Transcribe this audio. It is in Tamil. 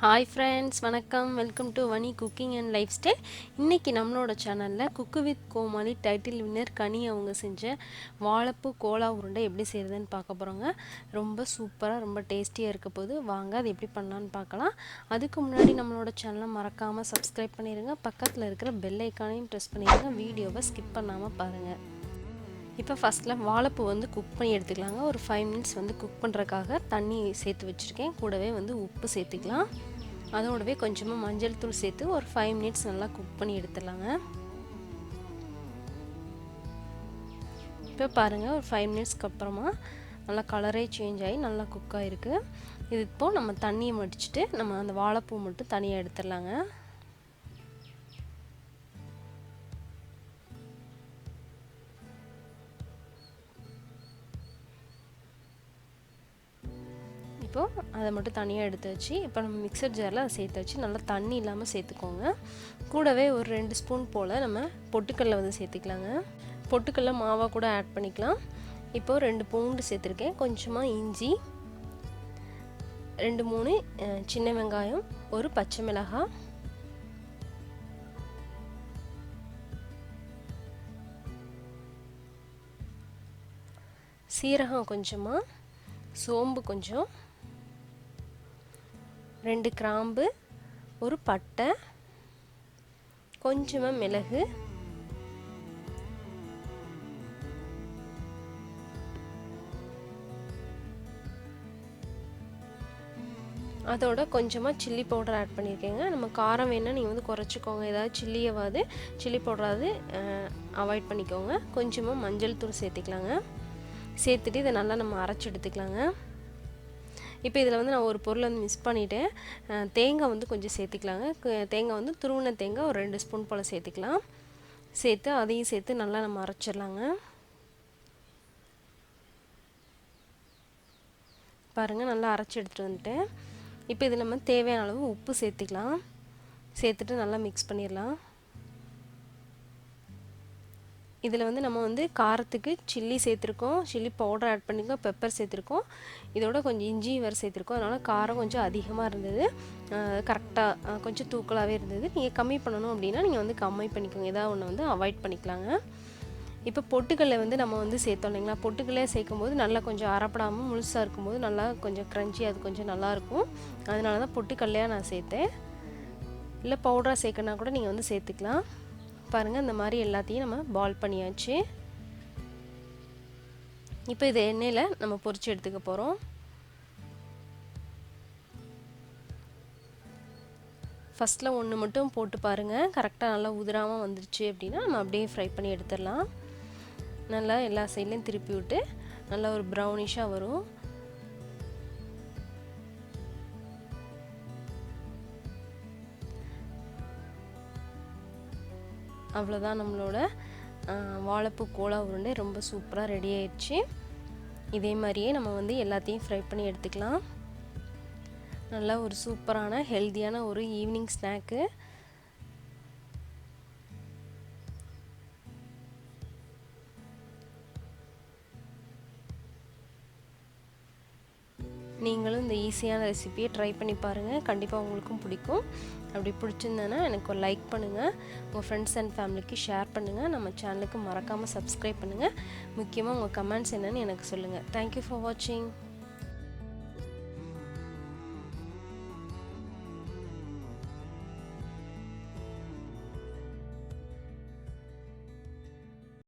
Hi friends, வணக்கம். Welcome to Vani cooking and life style. இன்னைக்கு நம்மளோட சேனல்ல cook with Comali title winner Kani அவங்க செஞ்ச வாழைப்பூ கோலா உருண்டை எப்படி செய்யறதுன்னு பார்க்க போறோங்க. ரொம்ப சூப்பரா ரொம்ப டேஸ்டியா இருக்க போது. வாங்க அது எப்படி பண்ணலாம்னு பார்க்கலாம். அதுக்கு முன்னாடி நம்மளோட சேனலை மறக்காம சப்ஸ்கிரைப் பண்ணிருங்க. பக்கத்துல இருக்கிற பெல் ஐகானையும் பிரஸ் பண்ணிருங்க. வீடியோவை ஸ்கிப் பண்ணாம பாருங்க. இப்போ ஃபர்ஸ்ட்ல வாழைப்பூ வந்து குக் பண்ணி எடுத்துக்கலாங்க. ஒரு 5 மினிட்ஸ் வந்து குக் பண்ணுறதுக்காக தண்ணி சேர்த்து வச்சுருக்கேன். கூடவே வந்து உப்பு சேர்த்துக்கலாம். அதோடவே கொஞ்சமாக மஞ்சள் தூள் சேர்த்து ஒரு 5 மினிட்ஸ் நல்லா குக் பண்ணி எடுத்துடலாங்க. இப்போ பாருங்கள், ஒரு 5 மினிட்ஸ்க்கு அப்புறமா நல்லா கலரே சேஞ்ச் ஆகி நல்லா குக் ஆகிருக்கு. இது இப்போது நம்ம தண்ணியை மடிச்சுட்டு நம்ம அந்த வாழைப்பூ மட்டும் தனியாக எடுத்துடலாங்க. இப்போது அதை மட்டும் தனியாக எடுத்து வச்சு இப்போ நம்ம மிக்சர் ஜாரில் அதை சேர்த்து வச்சு நல்லா தண்ணி இல்லாமல் சேர்த்துக்கோங்க. கூடவே ஒரு 2 ஸ்பூன் போல் நம்ம பொட்டுக்கடலை வந்து சேர்த்துக்கலாங்க. பொட்டுக்கடலை மாவாக கூட ஆட் பண்ணிக்கலாம். இப்போது 2 பூண்டு சேர்த்துருக்கேன், கொஞ்சமாக இஞ்சி, 2-3 சின்ன வெங்காயம், ஒரு பச்சை மிளகாய், சீரகம் கொஞ்சமாக, சோம்பு கொஞ்சம், 2 கிராம்பு, ஒரு பட்டை, கொஞ்சமாக மிளகு, அதோட கொஞ்சமாக சில்லி பவுடர் ஆட் பண்ணியிருக்கேங்க. நம்ம காரம் வேணால் நீங்கள் வந்து குறைச்சிக்கோங்க. ஏதாவது சில்லியாவது சில்லி பவுடராவது அவாய்ட் பண்ணிக்கோங்க. கொஞ்சமாக மஞ்சள் தூள் சேர்த்துக்கலாங்க. சேர்த்துட்டு இதை நல்லா நம்ம அரைச்சி எடுத்துக்கலாங்க. இப்போ இதில் வந்து நான் ஒரு பொருளை வந்து மிஸ் பண்ணிவிட்டேன். தேங்காய் வந்து கொஞ்சம் சேர்த்துக்கலாங்க. தேங்காய் வந்து துருவின தேங்காய் ஒரு 2 ஸ்பூன் போல் சேர்த்துக்கலாம். சேர்த்து அதையும் சேர்த்து நல்லா நம்ம அரைச்சிடலாங்க. பாருங்கள், நல்லா அரைச்சி எடுத்துகிட்டு வந்துட்டேன். இப்போ இதில் நம்ம தேவையான அளவு உப்பு சேர்த்துக்கலாம். சேர்த்துட்டு நல்லா மிக்ஸ் பண்ணிடலாம். இதில் வந்து நம்ம வந்து காரத்துக்கு சில்லி சேர்த்துருக்கோம், சில்லி பவுடர் ஆட் பண்ணிக்கோம், பெப்பர் சேர்த்துருக்கோம், இதோட கொஞ்சம் இஞ்சி வேறு சேர்த்துருக்கோம். அதனால் காரம் கொஞ்சம் அதிகமாக இருந்தது, கரெக்டாக கொஞ்சம் தூக்கலாகவே இருந்தது. நீங்கள் கம்மி பண்ணணும் அப்படின்னா நீங்கள் வந்து கம்மி பண்ணிக்கோங்க, ஏதாவது ஒன்று வந்து அவாய்ட் பண்ணிக்கலாங்க. இப்போ பொட்டுக்கல்லை வந்து நம்ம வந்து சேர்த்தோம் இல்லைங்களா, பொட்டுக்கல்லையே சேர்க்கும்போது நல்லா கொஞ்சம் அரைப்படாமல் முழுசாக இருக்கும்போது நல்லா கொஞ்சம் க்ரன்ச்சி, அது கொஞ்சம் நல்லாயிருக்கும். அதனால தான் பொட்டுக்கல்லையாக நான் சேர்த்தேன். இல்லை பவுடராக சேர்க்கனா கூட நீங்கள் வந்து சேர்த்துக்கலாம். பாருங்கள், இந்த மாதிரி எல்லாத்தையும் நம்ம பால் பண்ணியாச்சு. இப்போ இதை எண்ணெயில் நம்ம பொரிச்சு எடுத்துக்க போகிறோம். ஃபஸ்ட்டில் ஒன்று மட்டும் போட்டு பாருங்கள், கரெக்டாக நல்லா உதிராமல் வந்துருச்சு அப்படின்னா நம்ம அப்படியே ஃப்ரை பண்ணி எடுத்துடலாம். நல்லா எல்லா சைட்லேயும் திருப்பி விட்டு நல்லா ஒரு ப்ரௌனிஷாக வரும். அவ்வளோதான், நம்மளோட வாழைப்பூ கோலா உருண்டை ரொம்ப சூப்பராக ரெடி ஆயிடுச்சு. இதே மாதிரியே நம்ம வந்து எல்லாத்தையும் ஃப்ரை பண்ணி எடுத்துக்கலாம். நல்லா ஒரு சூப்பரான ஹெல்த்தியான ஒரு ஈவினிங் ஸ்நாக்கு. நீங்களும் இந்த ஈஸியான ரெசிபியை ட்ரை பண்ணி பாருங்கள், கண்டிப்பாக உங்களுக்கும் பிடிக்கும். அப்படி பிடிச்சிருந்தேன்னா எனக்கு ஒரு லைக் பண்ணுங்கள், உங்கள் ஃப்ரெண்ட்ஸ் அண்ட் ஃபேமிலிக்கு ஷேர் பண்ணுங்கள். நம்ம சேனலுக்கு மறக்காமல் சப்ஸ்கிரைப் பண்ணுங்கள். முக்கியமாக உங்கள் கமெண்ட்ஸ் என்னன்னு எனக்கு சொல்லுங்கள். தேங்க்யூ ஃபார் வாட்சிங்.